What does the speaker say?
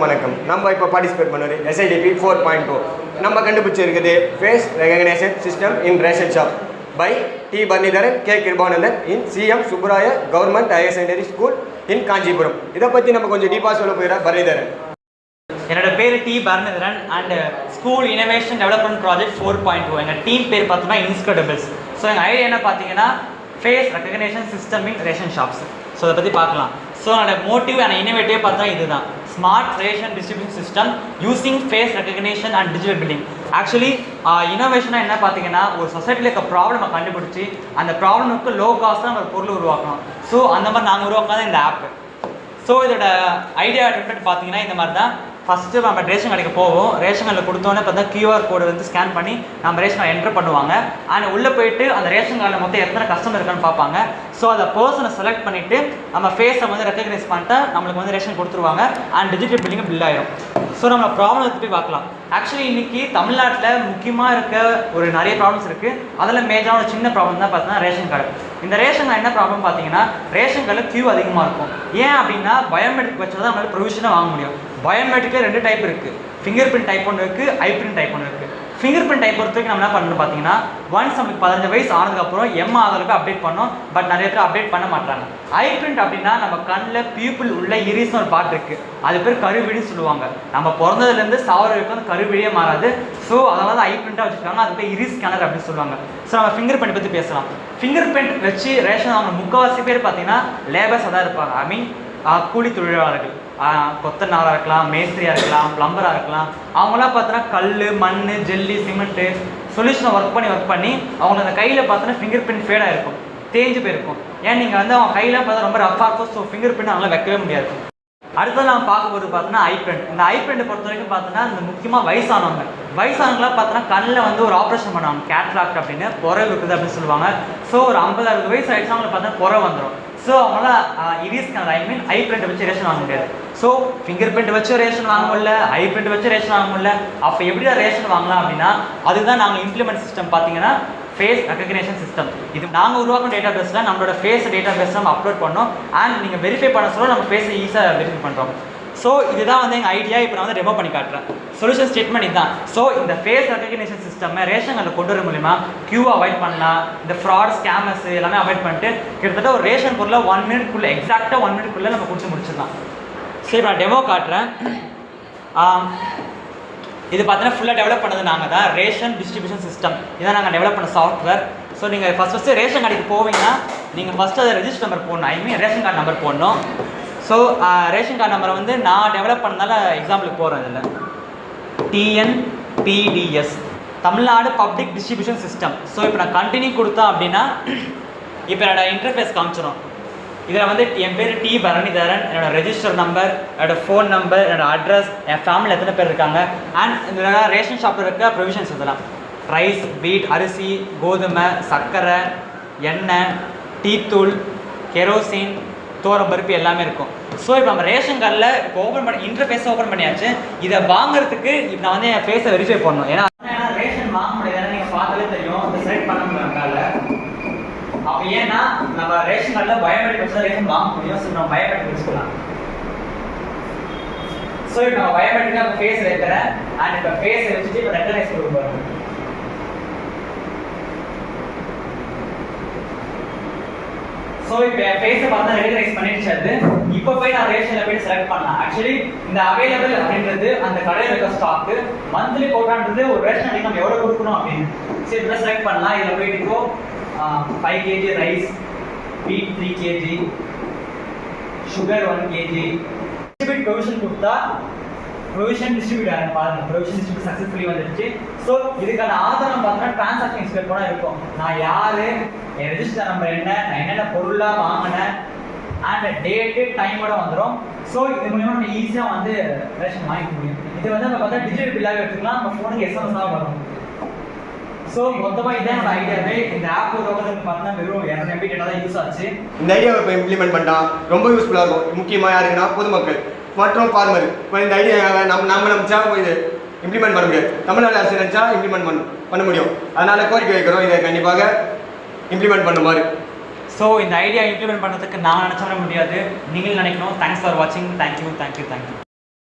வணக்கம். நம்ம இப்போ பார்ட்டிசிபேட் பண்ணுறது SIDP 4.2. நம்ம கண்டுபிடிச்சிருக்குது face recognition system in ration shop by D Bharanidharan, K Kirubanandhan in CM Subbaraya government higher secondary school in Kanchipuram. இதை பற்றி நம்ம கொஞ்சம் டீப்பாக சொல்ல போயிடலாம். பரணிதரன். என்னோட பேர் T Bharanitharan and school innovation development project 4.2. எங்கள் டீம் பேர் பார்த்தோம்னா இன்ஸ்கிரெடிபிள்ஸ். ஸோ எங்கள் ஐடியா என்ன பார்த்தீங்கன்னா face recognition system in ration shops. So அதை பற்றி பார்க்கலாம். ஸோ என்னோட மோட்டிவ் அண்ட் இனோவேட்டிவ் பார்த்தா இதுதான், smart ration distribution system using face recognition and digital billing. Actually இனோவேஷனாக என்ன பார்த்தீங்கன்னா ஒரு சொசைட்டியில் இருக்க ப்ராப்ளமை கண்டுபிடிச்சி அந்த ப்ராப்ளமுக்கு லோ காஸ்ட்டாக நம்ம ஒரு பொருள் உருவாக்கணும். ஸோ அந்த மாதிரி நாங்கள் உருவாக்காத இந்த ஆப். ஸோ இதோட ஐடியா டிஃப்ரெண்ட் பார்த்தீங்கன்னா இந்த மாதிரி தான். ஃபஸ்ட்டு நம்ம ரேஷன் கடைக்கு போவோம். ரேஷன் கடையில் கொடுத்தோன்னே பார்த்தா QR கோடு வந்து ஸ்கேன் பண்ணி நம்ம ரேஷன் கார்டு என்ட்ரு பண்ணுவாங்க. அண்ட் உள்ளே போயிட்டு அந்த ரேஷன் கார்டில் மொத்தம் எத்தனை கஸ்டமர் இருக்கான்னு பார்ப்பாங்க. ஸோ அந்த பர்சனை செலக்ட் பண்ணிவிட்டு நம்ம ஃபேஸை வந்து ரெக்கக்னைஸ் பண்ணிட்டு நம்மளுக்கு வந்து ரேஷன் கொடுத்துருவாங்க அண்ட் டிஜிட்டல் பில்லிங் பில் ஆயிரும். ஸோ நம்ம ப்ராப்ளம் போய் பார்க்கலாம். ஆக்சுவலி இன்றைக்கி தமிழ்நாட்டில் முக்கியமாக இருக்க ஒரு நிறைய ப்ராப்ளம்ஸ் இருக்குது. அதில் மேஜரான சின்ன ப்ராப்ளம் தான் பார்த்தீங்கன்னா ரேஷன் கார்டு. இந்த ரேஷன் கார்டு என்ன ப்ராப்ளம் பார்த்தீங்கன்னா ரேஷன் கார்டில் கியூ அதிகமாக இருக்கும். ஏன் அப்படின்னா பயோமெட்ரிக் வச்சு தான் நம்மளால் ப்ரொவிஷனாக வாங்க முடியும். பயோமெட்ரிக்கில் 2 டைப் இருக்குது. ஃபிங்கர் பிரிண்ட் டைப் ஒன்று இருக்குது, ஐ பிரிண்ட் டைப் ஒன்று இருக்குது. ஃபிங்கர் பிரிண்ட் டைப் பொறுத்த வரைக்கும் நம்ம என்ன பண்ணணும் பார்த்தீங்கன்னா ஒன்ஸ் நம்மளுக்கு 15 வயசு ஆனதுக்கப்புறம் ஆதாருக்கு அப்டேட் பண்ணோம். பட் நிறைய பேர் அப்டேட் பண்ண மாட்டாங்க. ஐ பிரிண்ட் அப்படின்னா நம்ம கண்ணில் பியூப்பிள் உள்ள இரிஸ்னு ஒரு பார்ட் இருக்குது. அது பேர் கருவிழின்னு சொல்லுவாங்க. நம்ம பிறந்ததுலேருந்து சாவர வரைக்கும் அந்த கருவிழியே மாறாது. ஸோ அதனால தான் ஐ பிரிண்ட்டாக வச்சுருக்காங்க. அது பேர் இரிஸ் ஸ்கேனர் அப்படின்னு சொல்லுவாங்க. ஸோ நம்ம ஃபிங்கர் பிரிண்ட் பற்றி பேசலாம். ஃபிங்கர் பிரிண்ட் வச்சு ரேஷன் அவங்க முக்கால்வாசி பேர் பார்த்தீங்கன்னா லேபர்ஸாக தான் இருப்பாங்க. ஐ மீன் கூலி தொழிலாளர்கள், கொத்தனாராக இருக்கலாம், மேஸ்திரியாக இருக்கலாம், பிளம்பராக இருக்கலாம். அவங்களாம் பார்த்தோன்னா கல், மண், ஜெல்லி, சிமெண்ட்டு சொல்யூஷனை ஒர்க் பண்ணி அவங்க அந்த கையில் பார்த்தோன்னா ஃபிங்கர் பிரிண்ட் ஃபேடாக இருக்கும், தேஞ்சு போயிருக்கும். ஏன் நீங்கள் வந்து அவங்க கையில் பார்த்தா ரொம்ப ரஃபாக இருக்கும். ஸோ ஃபிங்கர் பிரிண்ட் அவங்களாம் வைக்கவே முடியாது. அடுத்தது நம்ம பார்க்கும்போது பார்த்தோன்னா ஐ பிரிண்ட். இந்த ஐ பிரிண்ட் பொறுத்த வரைக்கும் பார்த்தோன்னா இந்த முக்கியமாக வயசானவங்களாம் பார்த்தோன்னா கண்ணில் வந்து ஒரு ஆப்ரேஷன் பண்ணுவாங்க, கேட்ராக்ட் அப்படின்னு, புறை இருக்குது அப்படின்னு சொல்லுவாங்க. ஸோ ஒரு 50-60 வயசு ஆகிடுச்சு அவங்களுக்கு பார்த்தா புறை வந்துடும். ஸோ அவங்களாம் இரிஸ் ஐ மீன் ஐ பிரிண்ட் வச்சு ரேஷன் வாங்க முடியாது. ஸோ ஃபிங்கர் பிரிண்ட் வச்சு ரேஷன் வாங்க முடியல, ஐ பிரிண்ட் வச்சு ரேஷன் வாங்க முடியல. அப்போ எப்படி ரேஷன் வாங்கலாம் அப்படின்னா அதுதான் நாங்கள் இம்ப்ளிமெண்ட் சிஸ்டம் பார்த்தீங்கன்னா ஃபேஸ் ரெகக்னேஷன் சிஸ்டம். இது நாங்கள் உருவாக்கும் டேட்டா பேஸில் நம்மளோட ஃபேஸ் டேட்டா பேஸ் நம்ம அப்லோட் பண்ணோம். அண்ட் நீங்கள் வெரிஃபை பண்ண சொல்ல நம்ம ஃபேஸை ஈஸியாக வெரிஃபை பண்ணுறோம். ஸோ இதுதான் வந்து எங்கள் ஐடியா. இப்போ நான் வந்து டெமோ பண்ணி காட்டுறேன். சொல்யூஷன் ஸ்டேட்மெண்ட் இதுதான். ஸோ இந்த ஃபேஸ் ரெகக்னேஷன் சிஸ்டம் ரேஷன் கார்டில் கொண்டு வர மூலிமா கியூ அவாய்ட் பண்ணலாம். இந்த ஃப்ராட், ஸ்கேமர்ஸ் எல்லாமே அவாய்ட் பண்ணிட்டு கிட்டத்தட்ட ஒரு ரேஷன் பொருளை 1 மினிட்குள்ளே எக்ஸாக்டாக 1 மினிட்குள்ளே நம்ம முடிச்சிடலாம். ஸோ இப்போ நான் டெமோ காட்டுறேன். இது பார்த்தீங்கன்னா ஃபுல்லாக டெவலப் பண்ணது நாங்கள் தான். ரேஷன் டிஸ்ட்ரிபியூஷன் சிஸ்டம் இதான் நாங்கள் டெவலப் பண்ண சாஃப்ட்வேர். ஸோ நீங்கள் ஃபஸ்ட்டு ரேஷன் கடைக்கு போவீங்கன்னா நீங்கள் ஃபஸ்ட்டு அதை ரெஜிஸ்டர் நம்பர் போடணும். ஐ மீன் ரேஷன் கார்டு நம்பர் போடணும். ஸோ ரேஷன் கார்டு நம்பரை வந்து நான் டெவலப் பண்ணதால எக்ஸாம்பிளுக்கு போகிறேன். இதில் TNPDS Tamil Nadu public distribution system. So இப்போ நான் கண்டினியூ கொடுத்தேன் அப்படின்னா இப்போ என்னோடய இன்டர்ஃபேஸ் காமிச்சிடும். இதில் வந்து என் பேர் டி பரணிதரன், என்னோடய ரெஜிஸ்டர் நம்பர், என்னோடய ஃபோன் நம்பர், என்னோடய அட்ரஸ், என் ஃபேமிலியில் எத்தனை பேர் இருக்காங்க, அண்ட் இதில் ரேஷன் ஷாப்பில் இருக்க ப்ரொவிஷன்ஸ் இதெல்லாம் ரைஸ், வீட், அரிசி, கோதுமை, சர்க்கரை, எண்ணெய், டீத்தூள், கெரோசின், பருப்பு எல்லாமே இருக்கும். ஸோ இப்போ நம்ம ரேஷன் கார்டில் இப்போ ஓப்பன் பண்ணி இன்டர்ஃபேஸை ஓப்பன் பண்ணியாச்சு. இதை வாங்குறதுக்கு இப்போ நான் வந்து என் ஃபேஸை வெரிஃபை பண்ணணும். ஏன்னா ரேஷன் வாங்க முடியாது, நீங்கள் பார்த்தாலே தெரியும், செலக்ட் பண்ண முடியும் கார்டில். அப்போ ஏன்னா நம்ம ரேஷன் கார்டில் பயோமெட்ரிக் வச்சு தான் ரேஷன் வாங்க முடியும். ஸோ நம்ம பயோமெட்ரிக் வச்சுக்கலாம். ஸோ இப்போ நம்ம பயோமெட்ரிக்காக இப்போ ஃபேஸ் வைக்கிறேன். அண்ட் இப்போ ஃபேஸை வச்சுட்டு இப்போ ரெக்கனைஸ் கொடுக்க போகிறோம். ஸோ இப்போ என் ஃபேஸை பார்த்தா ரெகனைஸ் பண்ணிடுச்சு. அது இப்போ போய் நான் ரேஷனில் போய் செலக்ட் பண்ணலாம். ஆக்சுவலி இந்த அவைலபிள் அப்படின்றது அந்த கடையில் இருக்க ஸ்டாக்கு, மந்த்லி கோட்டான்றது ஒரு ரேஷன் அன்றைக்கி நம்ம எவ்வளோ கொடுக்கணும் அப்படின்னு. சரி இப்போ செலக்ட் பண்ணலாம். இதில் போயிட்டு இப்போ 5 kg ரைஸ், வீட் 3 kg, sugar 1 kg. Distribute provision கொடுத்தா ப்ரொவிஷன் டிஸ்ட்ரிபியூட் ஆகும். பாருங்கள், ப்ரொவிஷன் டிஸ்ட்ரிபியூட் சக்ஸஸ்ஃபுல்லி வந்துடுச்சு. ஸோ இதுக்கான ஆதாரம் பார்த்தோன்னா டிரான்சாக்ஷன் ஹிஸ்டரி கூட இருக்கும். நான் யார், என் ரெஜிஸ்டர் நம்பர் என்ன, நான் என்னென்ன பொருளாக வாங்கினேன், அண்ட் டேட்டு டைமோட வந்துடும். ஸோ இது மூலிமா நம்ம ஈஸியாக வந்து ரேஷன் வாங்கிக்க முடியும். இது வந்து நம்ம பார்த்தா டிஜிட்டல் பில்லாக எடுத்துக்கலாம். நம்ம ஃபோனுக்கு SMS வரும். ஸோ மொத்தமாக இதான் என்னோட ஐடியாவே. இந்த ஆப் உருவாக்குறதுக்கு பார்த்தீங்கன்னா வெறும் 200 MB டேட்டா தான் யூஸ் ஆச்சு. இந்த ஐடியாவை இப்போ இம்ப்ளிமெண்ட் பண்ணால் ரொம்ப யூஸ்ஃபுல்லாக இருக்கும். முக்கியமாக யாருன்னா பொதுமக்கள் மற்றும் ஃபார்மர். இப்போ இந்த ஐடியாவை நம்ம நினச்சா இது இம்ப்ளிமெண்ட் பண்ண முடியாது. தமிழ்நாடு அரசு நினச்சா இம்ப்ளிமெண்ட் பண்ண முடியும். அதனால் கோரிக்கை வைக்கிறோம், இதை கண்டிப்பாக இம்ப்ளிமெண்ட் பண்ணுமாறு. ஸோ இந்த ஐடியா இம்ப்ளிமெண்ட் பண்ணுறதுக்கு நான் நினச்ச முடியாது, நீங்கள் நினைக்கணும். தேங்க்ஸ் ஃபார் வாட்சிங். தேங்க்யூ.